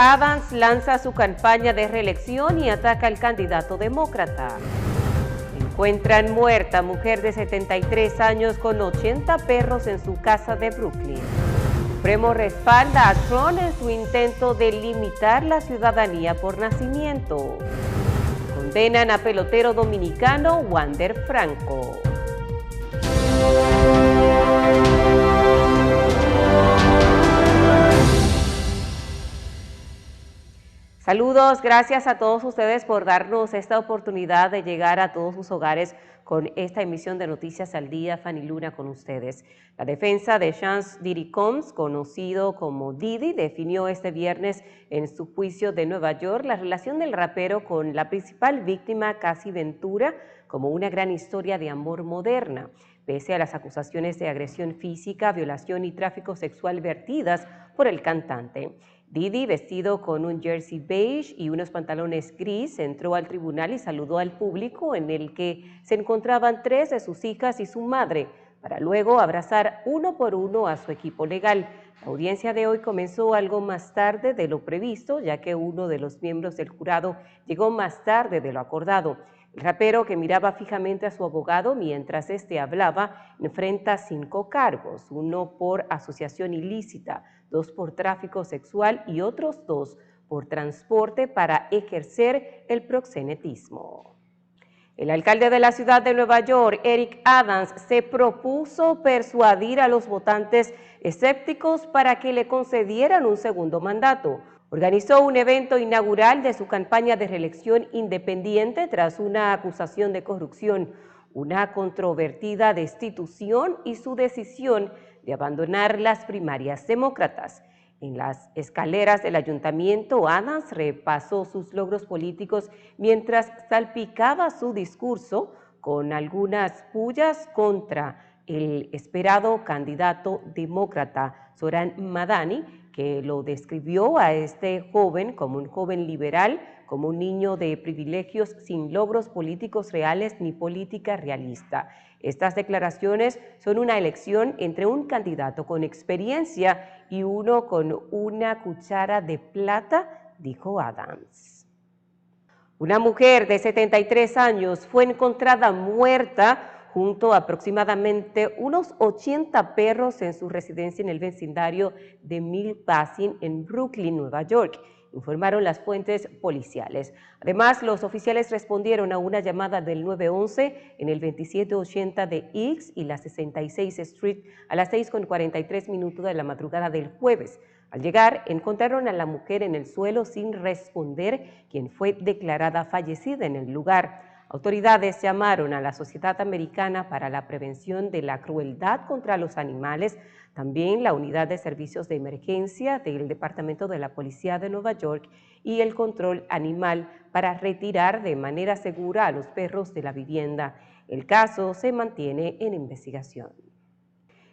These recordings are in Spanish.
Adams lanza su campaña de reelección y ataca al candidato demócrata. Encuentran muerta mujer de 73 años con 80 perros en su casa de Brooklyn. Supremo respalda a Trump en su intento de limitar la ciudadanía por nacimiento. Condenan a pelotero dominicano Wander Franco. Saludos, gracias a todos ustedes por darnos esta oportunidad de llegar a todos sus hogares con esta emisión de Noticias al Día. Fanny Luna con ustedes. La defensa de Chance Diddy Combs, conocido como Diddy, definió este viernes en su juicio de Nueva York la relación del rapero con la principal víctima, Cassie Ventura, como una gran historia de amor moderna. Pese a las acusaciones de agresión física, violación y tráfico sexual vertidas por el cantante. Diddy, vestido con un jersey beige y unos pantalones gris, entró al tribunal y saludó al público, en el que se encontraban 3 de sus hijas y su madre, para luego abrazar uno por uno a su equipo legal. La audiencia de hoy comenzó algo más tarde de lo previsto, ya que uno de los miembros del jurado llegó más tarde de lo acordado. El rapero, que miraba fijamente a su abogado mientras éste hablaba, enfrenta 5 cargos, 1 por asociación ilícita, 2 por tráfico sexual y otros 2 por transporte para ejercer el proxenetismo. El alcalde de la ciudad de Nueva York, Eric Adams, se propuso persuadir a los votantes escépticos para que le concedieran un segundo mandato. Organizó un evento inaugural de su campaña de reelección independiente tras una acusación de corrupción, una controvertida destitución y su decisión de abandonar las primarias demócratas. En las escaleras del ayuntamiento, Adams repasó sus logros políticos mientras salpicaba su discurso con algunas pullas contra el esperado candidato demócrata Zohran Madani, que lo describió a este joven como un joven liberal, como un niño de privilegios sin logros políticos reales ni política realista. Estas declaraciones son una elección entre un candidato con experiencia y uno con una cuchara de plata, dijo Adams. Una mujer de 73 años fue encontrada muerta junto a aproximadamente unos 80 perros en su residencia en el vecindario de Mill Basin en Brooklyn, Nueva York, informaron las fuentes policiales. Además, los oficiales respondieron a una llamada del 911 en el 2780 de X y la 66 Street a las 6:43 de la madrugada del jueves. Al llegar, encontraron a la mujer en el suelo sin responder, quien fue declarada fallecida en el lugar. Autoridades llamaron a la Sociedad Americana para la Prevención de la Crueldad contra los Animales, también la Unidad de Servicios de Emergencia del Departamento de la Policía de Nueva York y el Control Animal para retirar de manera segura a los perros de la vivienda. El caso se mantiene en investigación.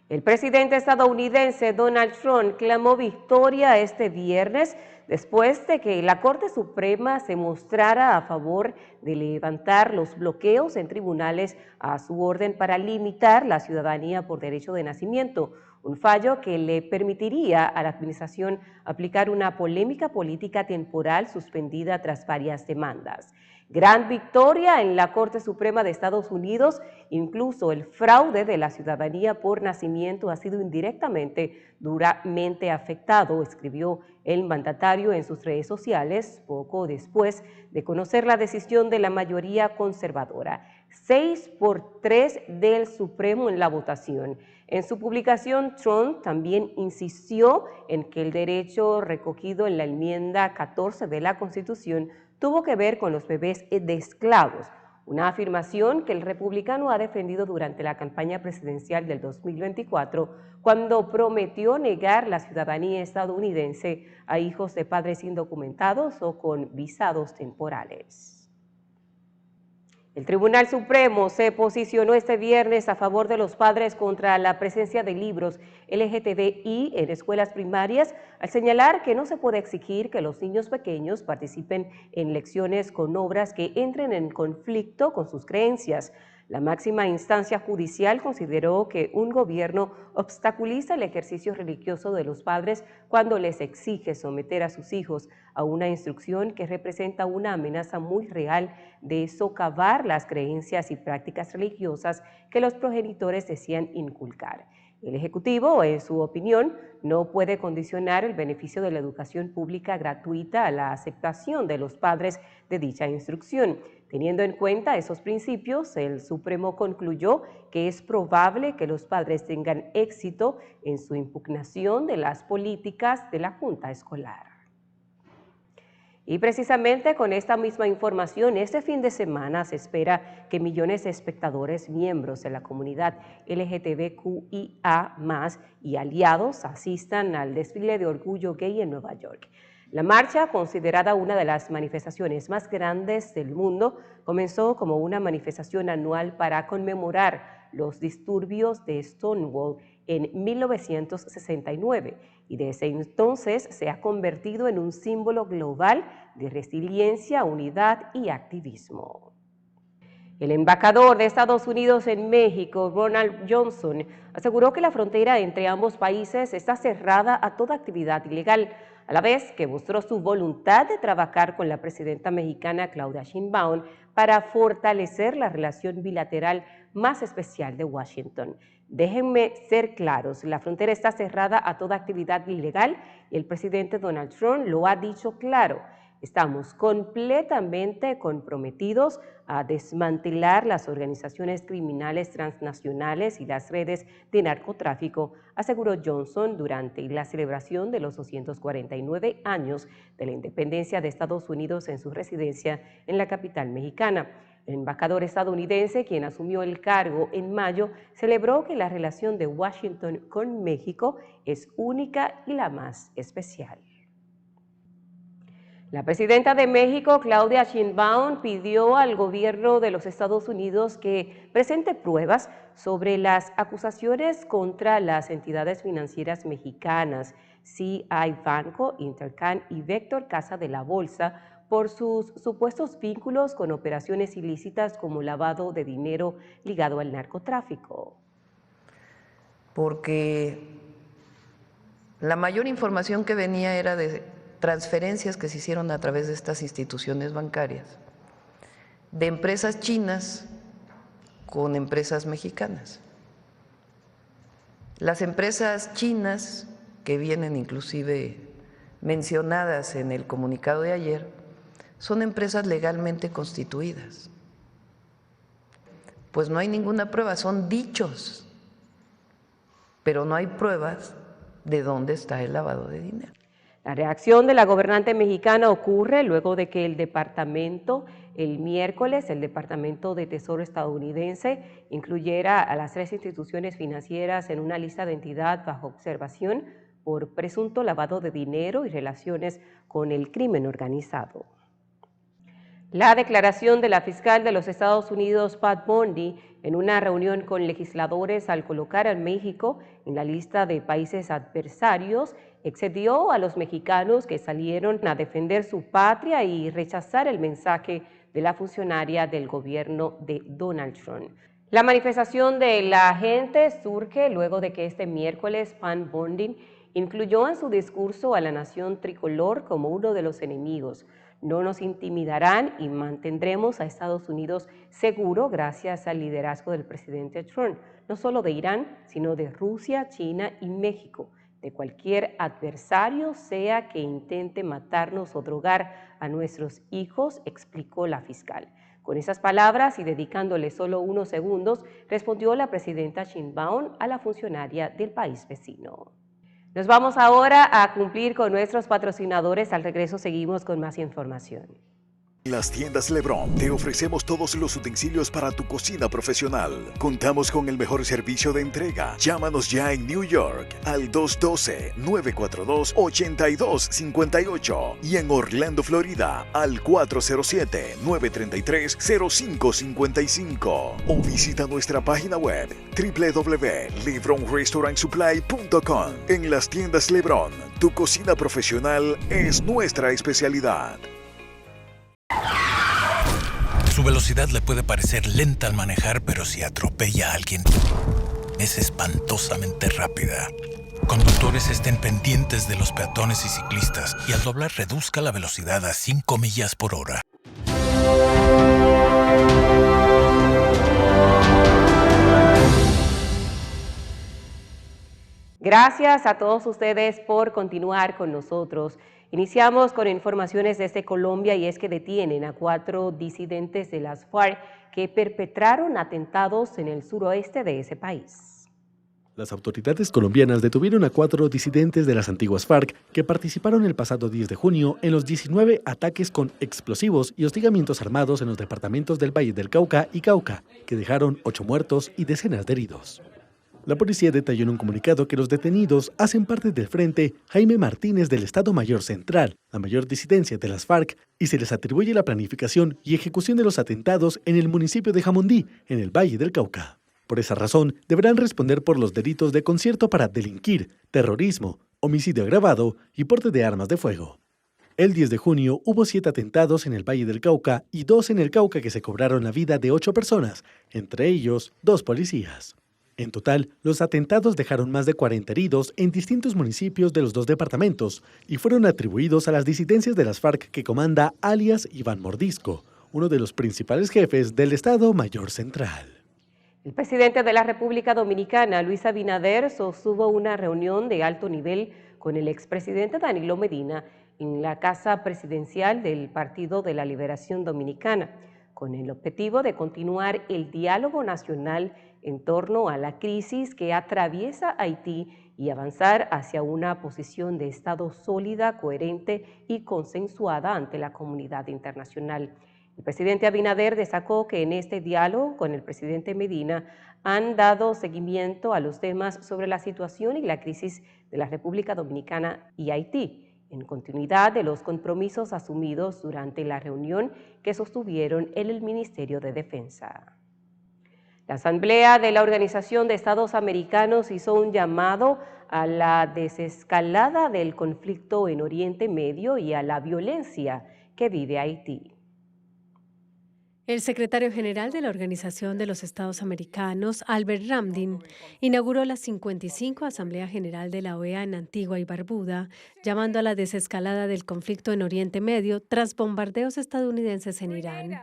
El presidente estadounidense Donald Trump clamó victoria este viernes después de que la Corte Suprema se mostrara a favor de levantar los bloqueos en tribunales a su orden para limitar la ciudadanía por derecho de nacimiento, un fallo que le permitiría a la administración aplicar una polémica política temporal suspendida tras varias demandas. Gran victoria en la Corte Suprema de Estados Unidos. Incluso el fraude de la ciudadanía por nacimiento ha sido indirectamente duramente afectado, escribió el mandatario en sus redes sociales poco después de conocer la decisión de la mayoría conservadora. 6-3 del Supremo en la votación. En su publicación, Trump también insistió en que el derecho recogido en la enmienda 14 de la Constitución tuvo que ver con los bebés de esclavos, una afirmación que el republicano ha defendido durante la campaña presidencial del 2024, cuando prometió negar la ciudadanía estadounidense a hijos de padres indocumentados o con visados temporales. El Tribunal Supremo se posicionó este viernes a favor de los padres contra la presencia de libros LGTBI en escuelas primarias, al señalar que no se puede exigir que los niños pequeños participen en lecciones con obras que entren en conflicto con sus creencias. La máxima instancia judicial consideró que un gobierno obstaculiza el ejercicio religioso de los padres cuando les exige someter a sus hijos a una instrucción que representa una amenaza muy real de socavar las creencias y prácticas religiosas que los progenitores desean inculcar. El Ejecutivo, en su opinión, no puede condicionar el beneficio de la educación pública gratuita a la aceptación de los padres de dicha instrucción. Teniendo en cuenta esos principios, el Supremo concluyó que es probable que los padres tengan éxito en su impugnación de las políticas de la Junta Escolar. Y precisamente con esta misma información, este fin de semana se espera que millones de espectadores, miembros de la comunidad LGTBQIA+, y aliados asistan al desfile de orgullo gay en Nueva York. La marcha, considerada una de las manifestaciones más grandes del mundo, comenzó como una manifestación anual para conmemorar los disturbios de Stonewall en 1969 y desde entonces se ha convertido en un símbolo global de resiliencia, unidad y activismo. El embajador de Estados Unidos en México, Ronald Johnson, aseguró que la frontera entre ambos países está cerrada a toda actividad ilegal, a la vez que mostró su voluntad de trabajar con la presidenta mexicana Claudia Sheinbaum para fortalecer la relación bilateral más especial de Washington. Déjenme ser claros, la frontera está cerrada a toda actividad ilegal y el presidente Donald Trump lo ha dicho claro. Estamos completamente comprometidos a desmantelar las organizaciones criminales transnacionales y las redes de narcotráfico, aseguró Johnson durante la celebración de los 249 años de la independencia de Estados Unidos en su residencia en la capital mexicana. El embajador estadounidense, quien asumió el cargo en mayo, celebró que la relación de Washington con México es única y la más especial. La presidenta de México, Claudia Sheinbaum, pidió al gobierno de los Estados Unidos que presente pruebas sobre las acusaciones contra las entidades financieras mexicanas, CI Banco, Intercan y Vector Casa de la Bolsa, por sus supuestos vínculos con operaciones ilícitas como lavado de dinero ligado al narcotráfico. Porque la mayor información que venía era de transferencias que se hicieron a través de estas instituciones bancarias, de empresas chinas con empresas mexicanas. Las empresas chinas, que vienen inclusive mencionadas en el comunicado de ayer, son empresas legalmente constituidas. Pues no hay ninguna prueba, son dichos, pero no hay pruebas de dónde está el lavado de dinero. La reacción de la gobernante mexicana ocurre luego de que el miércoles, el Departamento de Tesoro estadounidense incluyera a las 3 instituciones financieras en una lista de entidad bajo observación por presunto lavado de dinero y relaciones con el crimen organizado. La declaración de la fiscal de los Estados Unidos, Pat Bondi, en una reunión con legisladores al colocar a México en la lista de países adversarios, excedió a los mexicanos que salieron a defender su patria y rechazar el mensaje de la funcionaria del gobierno de Donald Trump. La manifestación de la gente surge luego de que este miércoles Pat Bondi incluyó en su discurso a la nación tricolor como uno de los enemigos. No nos intimidarán y mantendremos a Estados Unidos seguro gracias al liderazgo del presidente Trump, no solo de Irán, sino de Rusia, China y México, de cualquier adversario, sea que intente matarnos o drogar a nuestros hijos, explicó la fiscal. Con esas palabras y dedicándole solo unos segundos, respondió la presidenta Sheinbaum a la funcionaria del país vecino. Nos vamos ahora a cumplir con nuestros patrocinadores. Al regreso seguimos con más información. En las tiendas LeBron te ofrecemos todos los utensilios para tu cocina profesional. Contamos con el mejor servicio de entrega. Llámanos ya en New York al 212-942-8258 y en Orlando, Florida al 407-933-0555 o visita nuestra página web www.lebronrestaurantsupply.com. En las tiendas LeBron, tu cocina profesional es nuestra especialidad. Sube velocidad le puede parecer lenta al manejar, pero si atropella a alguien, es espantosamente rápida. Conductores, estén pendientes de los peatones y ciclistas y al doblar reduzca la velocidad a 5 millas por hora. Gracias a todos ustedes por continuar con nosotros. Iniciamos con informaciones desde Colombia y es que detienen a 4 disidentes de las FARC que perpetraron atentados en el suroeste de ese país. Las autoridades colombianas detuvieron a 4 disidentes de las antiguas FARC que participaron el pasado 10 de junio en los 19 ataques con explosivos y hostigamientos armados en los departamentos del Valle del Cauca y Cauca, que dejaron 8 muertos y decenas de heridos. La policía detalló en un comunicado que los detenidos hacen parte del Frente Jaime Martínez del Estado Mayor Central, la mayor disidencia de las FARC, y se les atribuye la planificación y ejecución de los atentados en el municipio de Jamundí, en el Valle del Cauca. Por esa razón, deberán responder por los delitos de concierto para delinquir, terrorismo, homicidio agravado y porte de armas de fuego. El 10 de junio hubo 7 atentados en el Valle del Cauca y 2 en el Cauca que se cobraron la vida de 8 personas, entre ellos 2 policías. En total, los atentados dejaron más de 40 heridos en distintos municipios de los 2 departamentos y fueron atribuidos a las disidencias de las FARC que comanda alias Iván Mordisco, uno de los principales jefes del Estado Mayor Central. El presidente de la República Dominicana, Luis Abinader, sostuvo una reunión de alto nivel con el expresidente Danilo Medina en la Casa Presidencial del Partido de la Liberación Dominicana, con el objetivo de continuar el diálogo nacional en torno a la crisis que atraviesa Haití y avanzar hacia una posición de Estado sólida, coherente y consensuada ante la comunidad internacional. El presidente Abinader destacó que en este diálogo con el presidente Medina han dado seguimiento a los temas sobre la situación y la crisis de la República Dominicana y Haití, en continuidad de los compromisos asumidos durante la reunión que sostuvieron en el Ministerio de Defensa. La Asamblea de la Organización de Estados Americanos hizo un llamado a la desescalada del conflicto en Oriente Medio y a la violencia que vive Haití. El secretario general de la Organización de los Estados Americanos, Albert Ramdin, inauguró la 55 Asamblea General de la OEA en Antigua y Barbuda, llamando a la desescalada del conflicto en Oriente Medio tras bombardeos estadounidenses en Irán.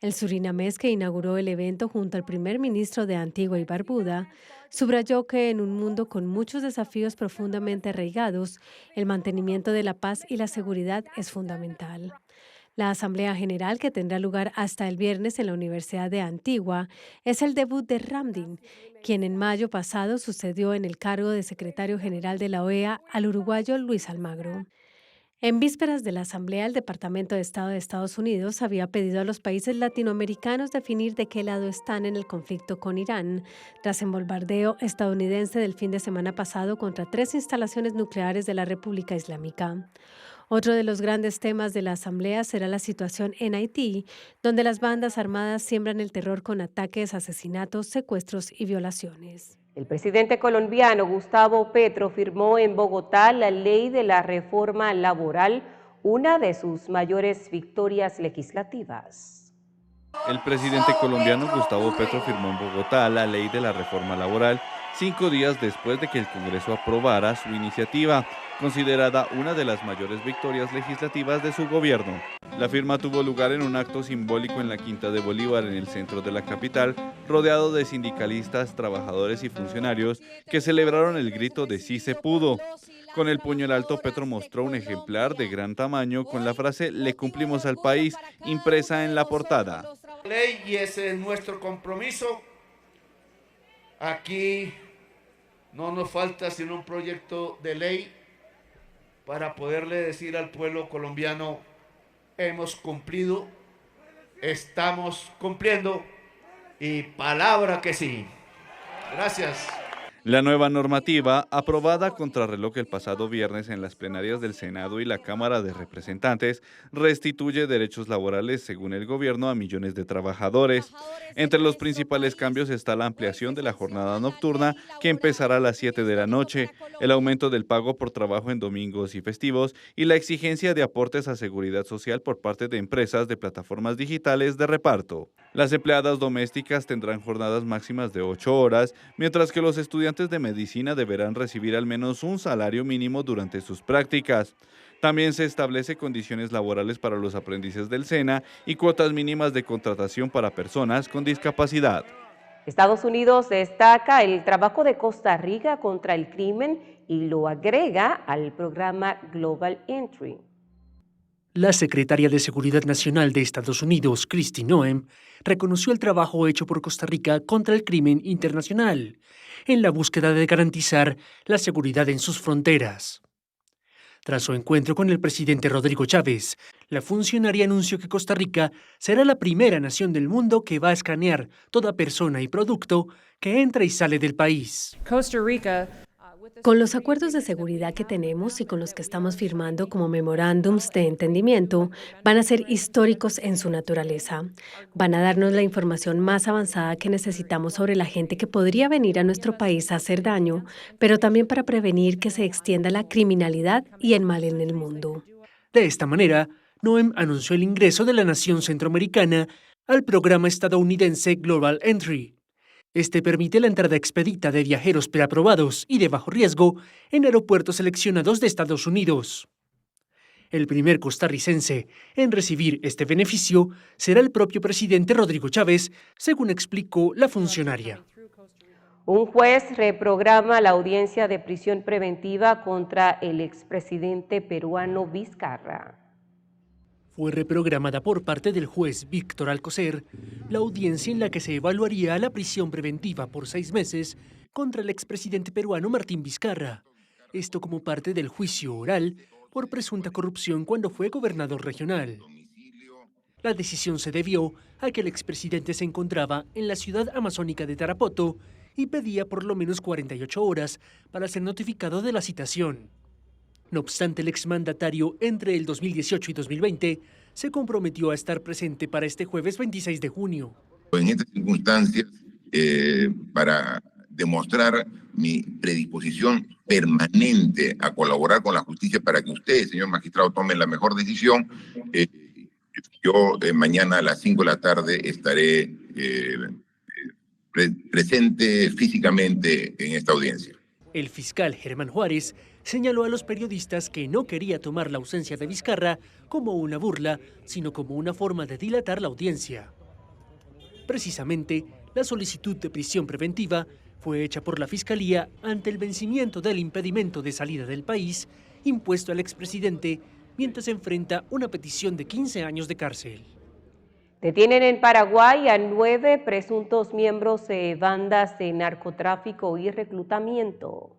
El surinamés, que inauguró el evento junto al primer ministro de Antigua y Barbuda, subrayó que en un mundo con muchos desafíos profundamente arraigados, el mantenimiento de la paz y la seguridad es fundamental. La Asamblea General, que tendrá lugar hasta el viernes en la Universidad de Antigua, es el debut de Ramdin, quien en mayo pasado sucedió en el cargo de secretario general de la OEA al uruguayo Luis Almagro. En vísperas de la Asamblea, el Departamento de Estado de Estados Unidos había pedido a los países latinoamericanos definir de qué lado están en el conflicto con Irán, tras el bombardeo estadounidense del fin de semana pasado contra 3 instalaciones nucleares de la República Islámica. Otro de los grandes temas de la Asamblea será la situación en Haití, donde las bandas armadas siembran el terror con ataques, asesinatos, secuestros y violaciones. El presidente colombiano Gustavo Petro firmó en Bogotá la ley de la reforma laboral, una de sus mayores victorias legislativas. El presidente colombiano Gustavo Petro firmó en Bogotá la ley de la reforma laboral 5 días después de que el Congreso aprobara su iniciativa, considerada una de las mayores victorias legislativas de su gobierno. La firma tuvo lugar en un acto simbólico en la Quinta de Bolívar, en el centro de la capital, rodeado de sindicalistas, trabajadores y funcionarios que celebraron el grito de "Sí se pudo". Con el puño en alto, Petro mostró un ejemplar de gran tamaño con la frase "Le cumplimos al país" impresa en la portada. Ley, y ese es nuestro compromiso. Aquí no nos falta sino un proyecto de ley para poderle decir al pueblo colombiano: hemos cumplido, estamos cumpliendo y palabra que sí. Gracias. La nueva normativa, aprobada a contrarreloj el pasado viernes en las plenarias del Senado y la Cámara de Representantes, restituye derechos laborales, según el gobierno, a millones de trabajadores. Entre los principales cambios está la ampliación de la jornada nocturna, que empezará a las 7 de la noche, el aumento del pago por trabajo en domingos y festivos y la exigencia de aportes a seguridad social por parte de empresas de plataformas digitales de reparto. Las empleadas domésticas tendrán jornadas máximas de 8 horas, mientras que los estudiantes de medicina deberán recibir al menos un salario mínimo durante sus prácticas. También se establece condiciones laborales para los aprendices del SENA y cuotas mínimas de contratación para personas con discapacidad. Estados Unidos destaca el trabajo de Costa Rica contra el crimen y lo agrega al programa Global Entry. La secretaria de Seguridad Nacional de Estados Unidos, Kristi Noem, reconoció el trabajo hecho por Costa Rica contra el crimen internacional, en la búsqueda de garantizar la seguridad en sus fronteras. Tras su encuentro con el presidente Rodrigo Chávez, la funcionaria anunció que Costa Rica será la primera nación del mundo que va a escanear toda persona y producto que entra y sale del país. Con los acuerdos de seguridad que tenemos y con los que estamos firmando como memorándums de entendimiento, van a ser históricos en su naturaleza. Van a darnos la información más avanzada que necesitamos sobre la gente que podría venir a nuestro país a hacer daño, pero también para prevenir que se extienda la criminalidad y el mal en el mundo. De esta manera, Noem anunció el ingreso de la nación centroamericana al programa estadounidense Global Entry. Este permite la entrada expedita de viajeros preaprobados y de bajo riesgo en aeropuertos seleccionados de Estados Unidos. El primer costarricense en recibir este beneficio será el propio presidente Rodrigo Chávez, según explicó la funcionaria. Un juez reprograma la audiencia de prisión preventiva contra el expresidente peruano Vizcarra. Fue reprogramada por parte del juez Víctor Alcocer la audiencia en la que se evaluaría la prisión preventiva por 6 meses contra el expresidente peruano Martín Vizcarra. Esto como parte del juicio oral por presunta corrupción cuando fue gobernador regional. La decisión se debió a que el expresidente se encontraba en la ciudad amazónica de Tarapoto y pedía por lo menos 48 horas para ser notificado de la citación. No obstante, el exmandatario entre el 2018 y 2020 se comprometió a estar presente para este jueves 26 de junio. En estas circunstancias, para demostrar mi predisposición permanente a colaborar con la justicia para que usted, señor magistrado, tome la mejor decisión, yo mañana a las 5 de la tarde estaré presente físicamente en esta audiencia. El fiscal Germán Juárez señaló a los periodistas que no quería tomar la ausencia de Vizcarra como una burla, sino como una forma de dilatar la audiencia. Precisamente, la solicitud de prisión preventiva fue hecha por la Fiscalía ante el vencimiento del impedimento de salida del país impuesto al expresidente mientras enfrenta una petición de 15 años de cárcel. Detienen en Paraguay a 9 presuntos miembros de bandas de narcotráfico y reclutamiento.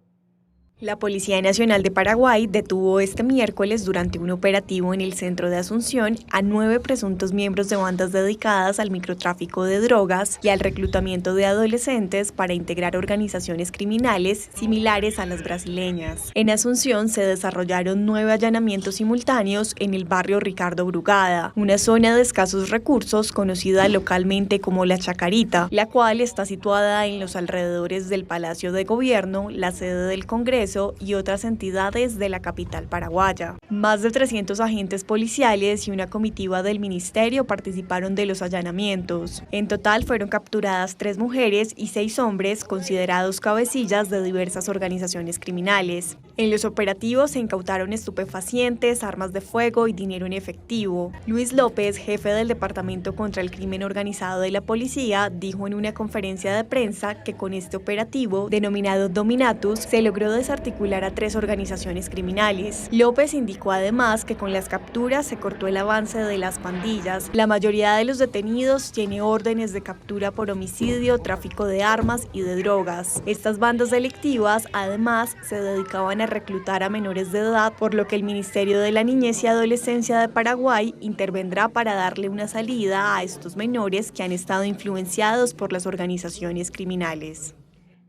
La Policía Nacional de Paraguay detuvo este miércoles durante un operativo en el centro de Asunción a 9 presuntos miembros de bandas dedicadas al microtráfico de drogas y al reclutamiento de adolescentes para integrar organizaciones criminales similares a las brasileñas. En Asunción se desarrollaron 9 allanamientos simultáneos en el barrio Ricardo Brugada, una zona de escasos recursos conocida localmente como La Chacarita, la cual está situada en los alrededores del Palacio de Gobierno, la sede del Congreso y otras entidades de la capital paraguaya. Más de 300 agentes policiales y una comitiva del ministerio participaron de los allanamientos. En total fueron capturadas 3 mujeres y 6 hombres considerados cabecillas de diversas organizaciones criminales. En los operativos se incautaron estupefacientes, armas de fuego y dinero en efectivo. Luis López, jefe del Departamento contra el Crimen Organizado de la Policía, dijo en una conferencia de prensa que con este operativo, denominado Dominatus, se logró desarticular a 3 organizaciones criminales. López indicó además que con las capturas se cortó el avance de las pandillas. La mayoría de los detenidos tiene órdenes de captura por homicidio, tráfico de armas y de drogas. Estas bandas delictivas además se dedicaban a reclutar a menores de edad, por lo que el Ministerio de la Niñez y Adolescencia de Paraguay intervendrá para darle una salida a estos menores que han estado influenciados por las organizaciones criminales.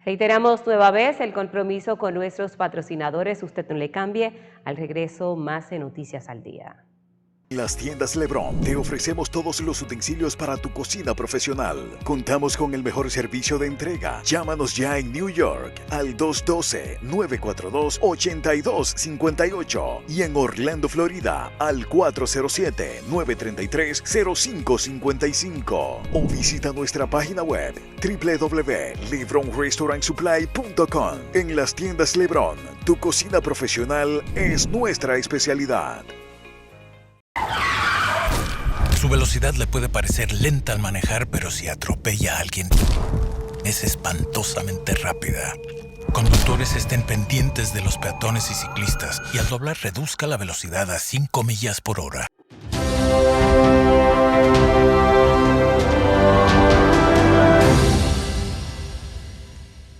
Reiteramos nueva vez el compromiso con nuestros patrocinadores. Usted no le cambie. Al regreso, más de Noticias al Día. En las tiendas Lebron te ofrecemos todos los utensilios para tu cocina profesional. Contamos con el mejor servicio de entrega. Llámanos ya en New York al 212-942-8258 y en Orlando, Florida al 407-933-0555 o visita nuestra página web www.lebronrestaurantsupply.com. En las tiendas Lebron, tu cocina profesional es nuestra especialidad. Su velocidad le puede parecer lenta al manejar, pero si atropella a alguien, es espantosamente rápida. Conductores estén pendientes de los peatones y ciclistas y al doblar reduzca la velocidad a 5 millas por hora.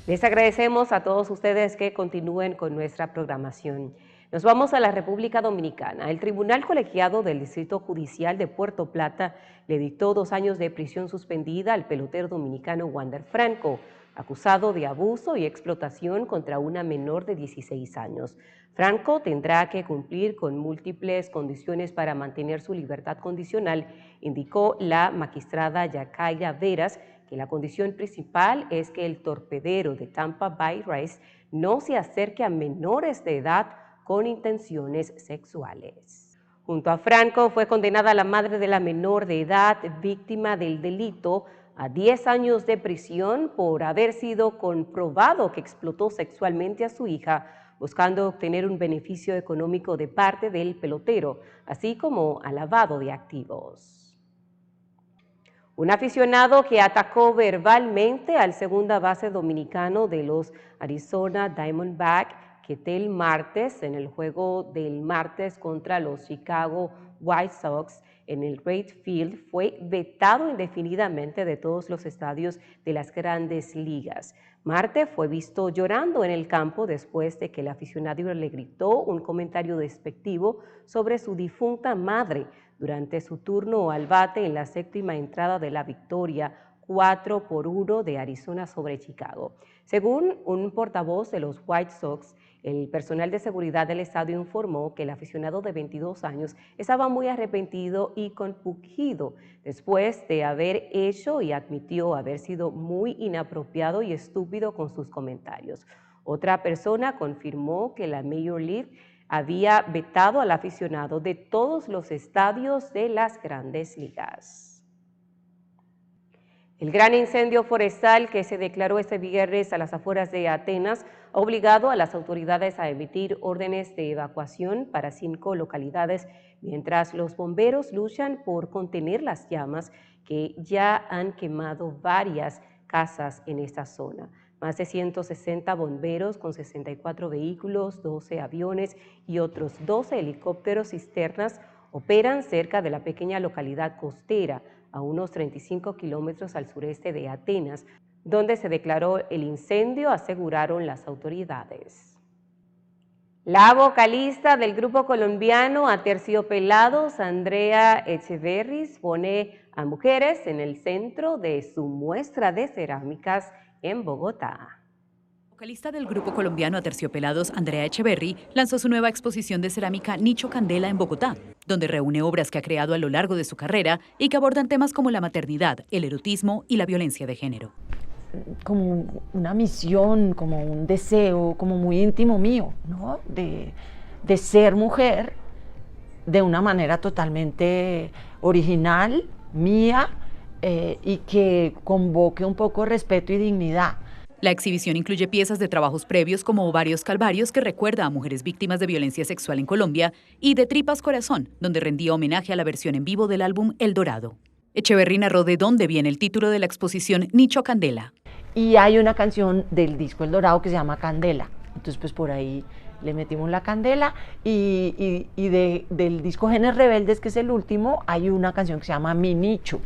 Les agradecemos a todos ustedes que continúen con nuestra programación. Nos vamos a la República Dominicana. El Tribunal Colegiado del Distrito Judicial de Puerto Plata le dictó 2 años de prisión suspendida al pelotero dominicano Wander Franco, acusado de abuso y explotación contra una menor de 16 años. Franco tendrá que cumplir con múltiples condiciones para mantener su libertad condicional, indicó la magistrada Yacaira Veras, que la condición principal es que el torpedero de Tampa Bay Race no se acerque a menores de edad con intenciones sexuales. Junto a Franco fue condenada la madre de la menor de edad víctima del delito a 10 años de prisión por haber sido comprobado que explotó sexualmente a su hija buscando obtener un beneficio económico de parte del pelotero, así como al lavado de activos. Un aficionado que atacó verbalmente al segunda base dominicano de los Arizona Diamondbacks, Ketel Martes, en el juego del martes contra los Chicago White Sox en el Wright Field, fue vetado indefinidamente de todos los estadios de las Grandes Ligas. Marte fue visto llorando en el campo después de que el aficionado le gritó un comentario despectivo sobre su difunta madre durante su turno al bate en la 7ª entrada de la victoria 4-1 de Arizona sobre Chicago. Según un portavoz de los White Sox, el personal de seguridad del estadio informó que el aficionado de 22 años estaba muy arrepentido y compungido después de haber hecho y admitió haber sido muy inapropiado y estúpido con sus comentarios. Otra persona confirmó que la Major League había vetado al aficionado de todos los estadios de las Grandes Ligas. El gran incendio forestal que se declaró este viernes a las afueras de Atenas ha obligado a las autoridades a emitir órdenes de evacuación para 5 localidades, mientras los bomberos luchan por contener las llamas que ya han quemado varias casas en esta zona. Más de 160 bomberos con 64 vehículos, 12 aviones y otros 12 helicópteros cisternas operan cerca de la pequeña localidad costera, a unos 35 kilómetros al sureste de Atenas, donde se declaró el incendio, aseguraron las autoridades. La vocalista del grupo colombiano Aterciopelados, Andrea Echeverry, pone a mujeres en el centro de su muestra de cerámicas en Bogotá. La vocalista del grupo colombiano Aterciopelados, Andrea Echeverry, lanzó su nueva exposición de cerámica Nicho Candela en Bogotá, donde reúne obras que ha creado a lo largo de su carrera y que abordan temas como la maternidad, el erotismo y la violencia de género. Como una misión, como un deseo, como muy íntimo mío, ¿no? De ser mujer de una manera totalmente original, mía, y que convoque un poco respeto y dignidad. La exhibición incluye piezas de trabajos previos como Ovarios Calvarios, que recuerda a mujeres víctimas de violencia sexual en Colombia, y de Tripas Corazón, donde rendía homenaje a la versión en vivo del álbum El Dorado. Echeverry narró de dónde viene el título de la exposición Nicho Candela. Y hay una canción del disco El Dorado que se llama Candela. Entonces, pues por ahí le metimos la candela y del disco Genes Rebeldes, que es el último, hay una canción que se llama Mi Nicho.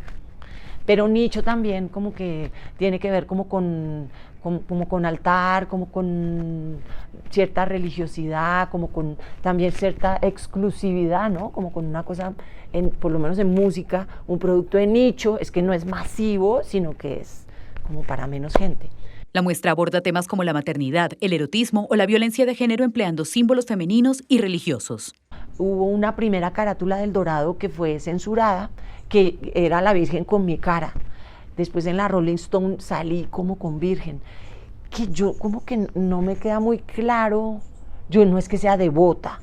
Pero nicho también como que tiene que ver como con altar, como con cierta religiosidad, como con también cierta exclusividad, ¿no? Como con una cosa, por lo menos en música, un producto de nicho es que no es masivo, sino que es como para menos gente. La muestra aborda temas como la maternidad, el erotismo o la violencia de género empleando símbolos femeninos y religiosos. Hubo una primera carátula del Dorado que fue censurada, que era la Virgen con mi cara. Después en la Rolling Stone salí como con Virgen, que yo como que no me queda muy claro, yo no es que sea devota,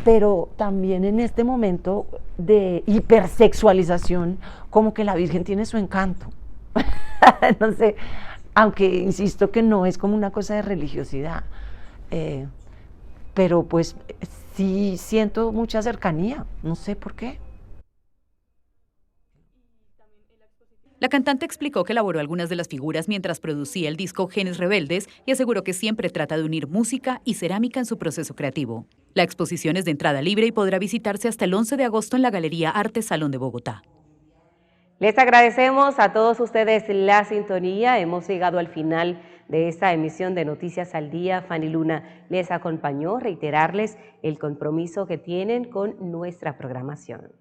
pero también en este momento de hipersexualización, como que la Virgen tiene su encanto. No sé, aunque insisto que no es como una cosa de religiosidad, pero pues sí siento mucha cercanía, no sé por qué. La cantante explicó que elaboró algunas de las figuras mientras producía el disco Genes Rebeldes y aseguró que siempre trata de unir música y cerámica en su proceso creativo. La exposición es de entrada libre y podrá visitarse hasta el 11 de agosto en la Galería Arte Salón de Bogotá. Les agradecemos a todos ustedes la sintonía. Hemos llegado al final de esta emisión de Noticias al Día. Fanny Luna les acompañó. Reiterarles el compromiso que tienen con nuestra programación.